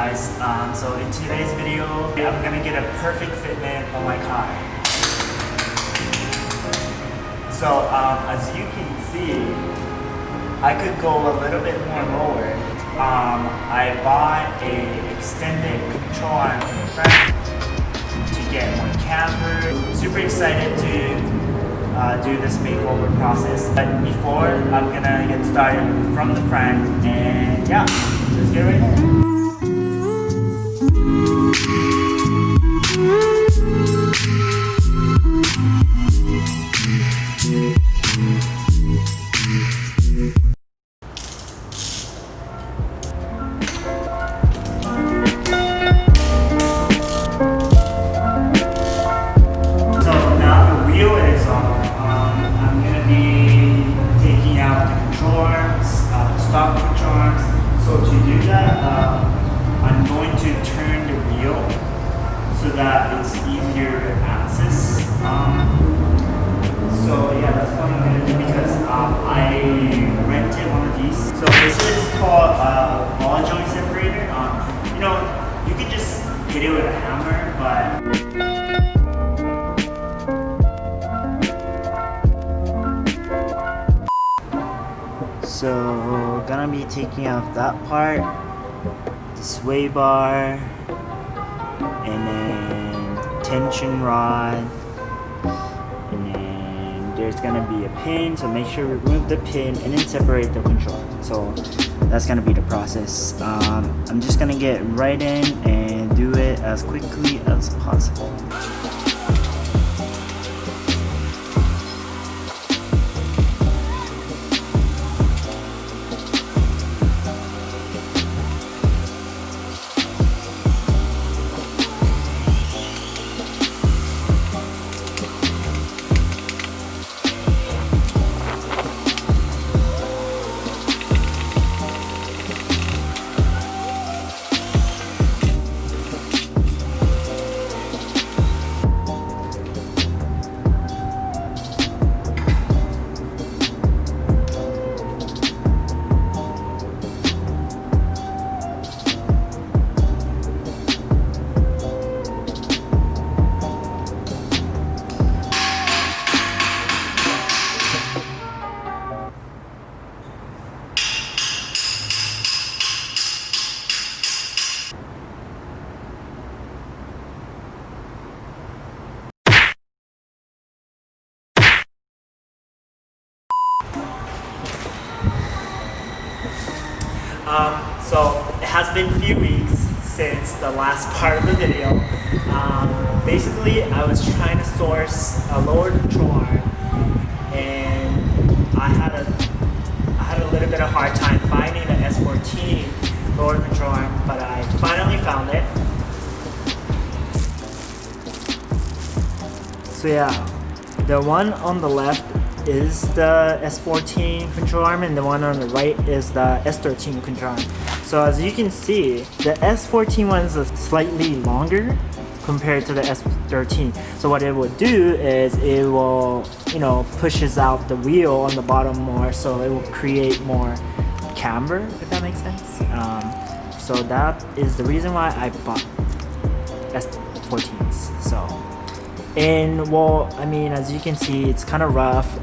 guys. So in today's video, I'm gonna get a perfect fitment on my car. So as you can see, I could go a little bit more lower. I bought a extended control arm from the front to get more camber. Super excited to do this makeover process. But before, I'm gonna get started from the front, and yeah, let's get right there. So that it's easier to access. So yeah, that's what I'm gonna do because I rented one of these. So this is called a ball joint separator. You know, you could just hit it with a hammer, but so gonna be taking out that part, the sway bar, and then tension rod, and then there's gonna be a pin, so make sure you remove the pin and then separate the controller. So that's gonna be the process. I'm just gonna get right in and do it as quickly as possible. So it has been a few weeks since the last part of the video. Basically, I was trying to source a lower control arm, and I had a little bit of hard time finding the S14 lower control arm, but I finally found it. So yeah, the one on the left is the S14 control arm, and the one on the right is the S13 control arm. So as you can see, the S14 one is slightly longer compared to the S13. So what it will do is it will, you know, pushes out the wheel on the bottom more, so it will create more camber, if that makes sense. So that is the reason why I bought S14s. So, and well, I mean, as you can see, it's kind of rough.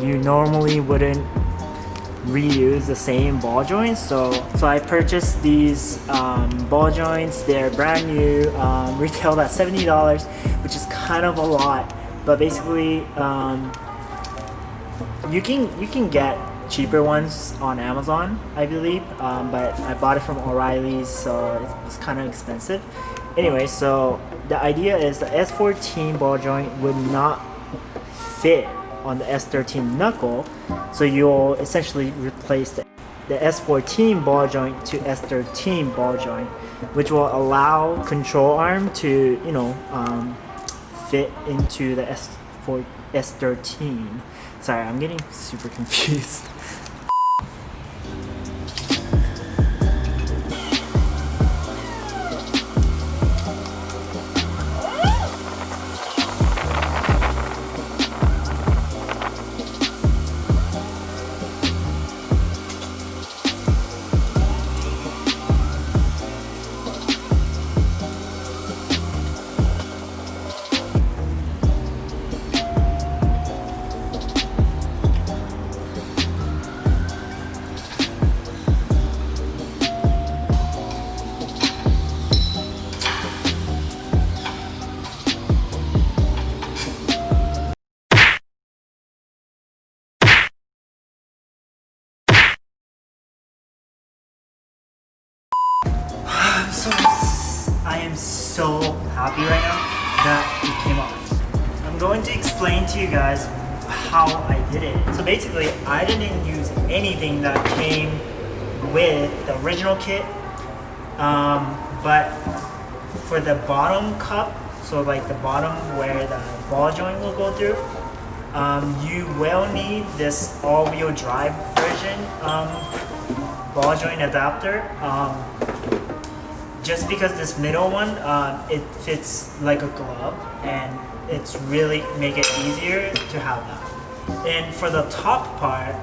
You normally wouldn't reuse the same ball joints, so I purchased these ball joints. They're brand new, retailed at $70, which is kind of a lot, but basically you can get cheaper ones on Amazon, I believe, but I bought it from O'Reilly's, so it's kind of expensive. Anyway, so the idea is the S14 ball joint would not fit on the S13 knuckle, so you'll essentially replace the S14 ball joint to S13 ball joint, which will allow control arm to, you know, fit into the S13. Sorry, I'm getting super confused. so happy right now that it came off. I'm going to explain to you guys how I did it. So basically, I didn't use anything that came with the original kit, but for the bottom cup, so like the bottom where the ball joint will go through, you will need this all-wheel drive version ball joint adapter. Just because this middle one, it fits like a glove, and it's really make it easier to have that. And for the top part,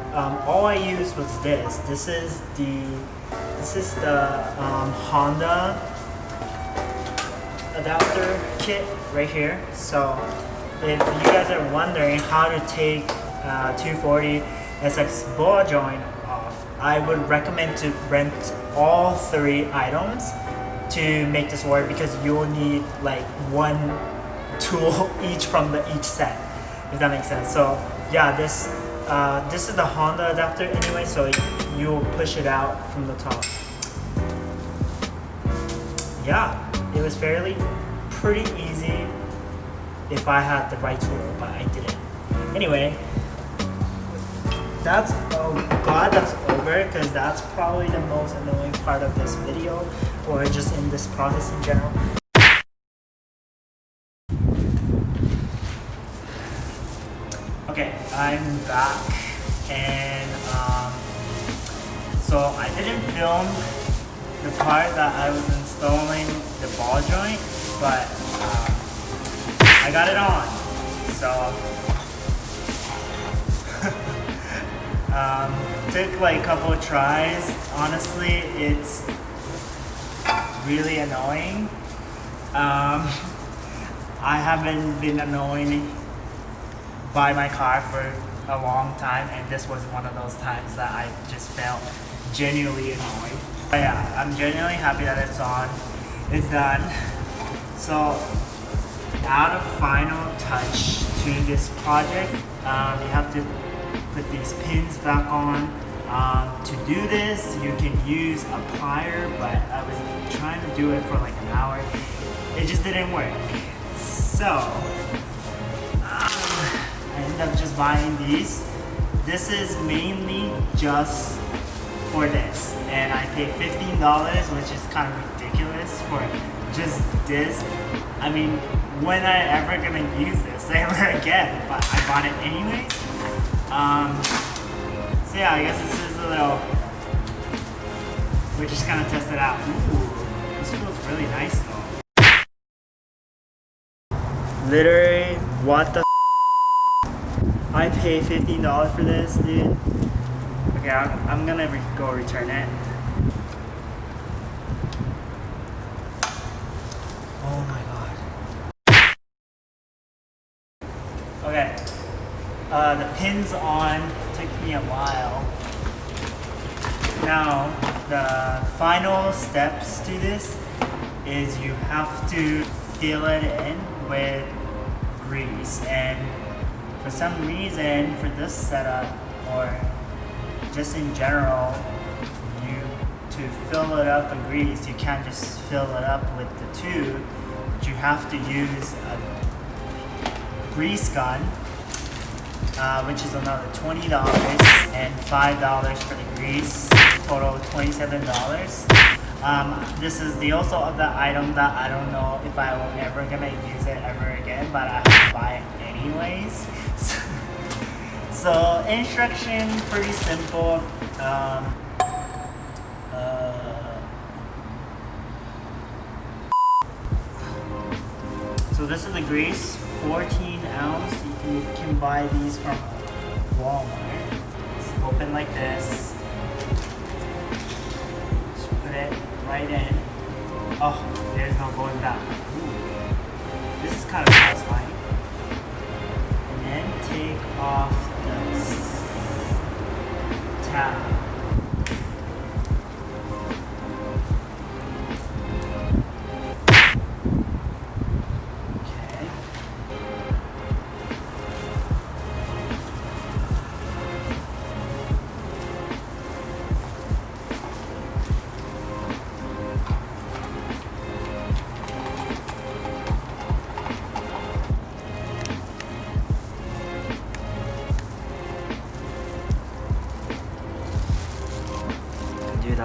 all I used was this. This is the Honda adapter kit right here. So if you guys are wondering how to take 240 SX ball joint off, I would recommend to rent all 3 items to make this work, because you'll need like 1 tool each from each set, if that makes sense. So yeah, this is the Honda adapter anyway, so you'll push it out from the top. Yeah, it was pretty easy if I had the right tool, but I didn't. Anyway, that's glad that's over, because that's probably the most annoying part of this video, or just in this process in general. Okay, I'm back, and so I didn't film the part that I was installing the ball joint, but I got it on. So took like a couple of tries. Honestly, it's really annoying. I haven't been annoyed by my car for a long time, and this was one of those times that I just felt genuinely annoyed. But yeah, I'm genuinely happy that it's on. It's done. So add a final touch to this project. You have to put these pins back on. To do this, you can use a plier, but I was trying to do it for like an hour. It just didn't work. So I ended up just buying these. This is mainly just for this, and I paid $15, which is kind of ridiculous for just this. I mean, when I ever gonna use this ever again? But I bought it anyways. So yeah, I guess this is a little, we're just gonna test it out. Ooh, this feels really nice though. Literally, what the I paid $15 for this, dude. Okay, I'm gonna go return it. Oh my god. Okay. The pin's on. Took me a while. Now, the final steps to this is you have to fill it in with grease, and for some reason for this setup, or just in general, to fill it up with grease, you can't just fill it up with the tube, but you have to use a grease gun, which is another $20, and $5 for the grease, total $27. This is the also of the item that I don't know if I will ever gonna use it ever again, but I have to buy it anyways. So instruction, pretty simple. So this is the grease, 14 ounce. You can buy these from Walmart. It's open like this. Just put it right in. Oh, there's no going back. Ooh. This is kind of satisfying. And then take off the tab.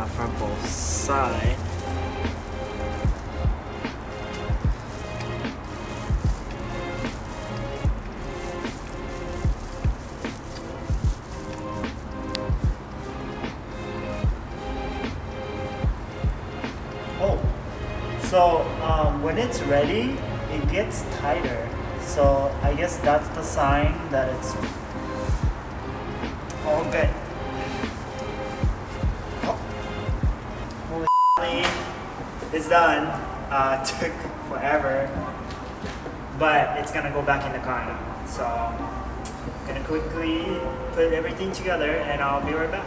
from both sides. Oh, so when it's ready, it gets tighter. So I guess that's the sign that it's all good. Oh. Holy it's done. Took forever, but it's gonna go back in the car now. So I'm gonna quickly put everything together and I'll be right back.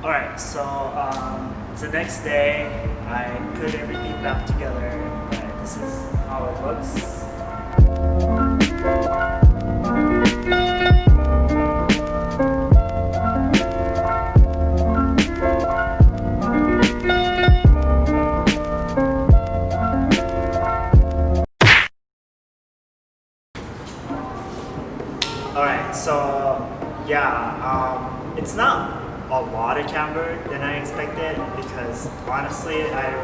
Alright, so it's the next day. I put everything back together, but this is how it looks. Alright, so yeah, it's not a lot of camber than I expected, because honestly I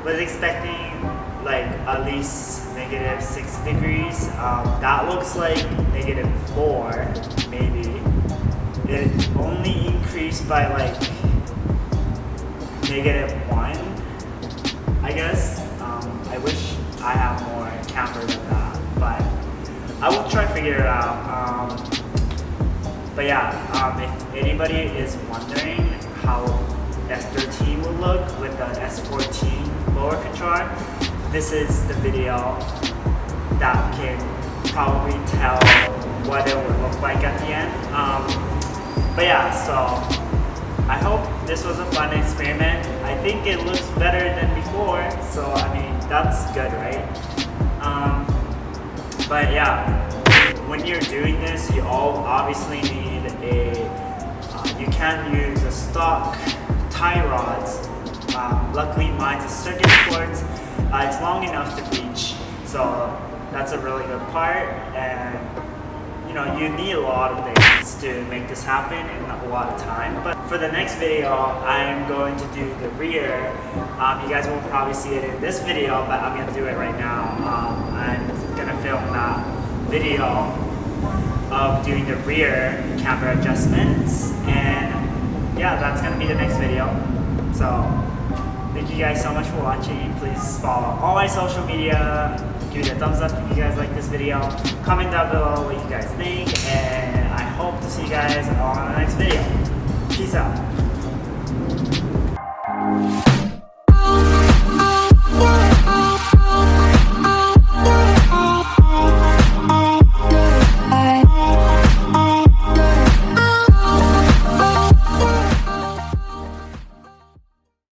was expecting like at least -6 degrees. That looks like -4 maybe. It only increased by like -1, I guess. I wish I had more camber than that, but I will try to figure it out. But yeah, if anybody is wondering how S13 would look with the S14 lower controller, this is the video that can probably tell what it would look like at the end. But yeah, so I hope this was a fun experiment. I think it looks better than before, so I mean, that's good, right? But yeah, when you're doing this, you all obviously need you can't use a stock tie rods. Luckily mine's a circuit sports. It's long enough to reach, so that's a really good part. And you know, you need a lot of things to make this happen in a lot of time. But for the next video, I'm going to do the rear. You guys won't probably see it in this video, but I'm gonna do it right now. I'm gonna film that video of doing the rear camber adjustments, and yeah, that's gonna be the next video. So thank you guys so much for watching. Please follow all my social media, give it a thumbs up if you guys like this video, comment down below what you guys think, and I hope to see you guys on the next video. Peace out.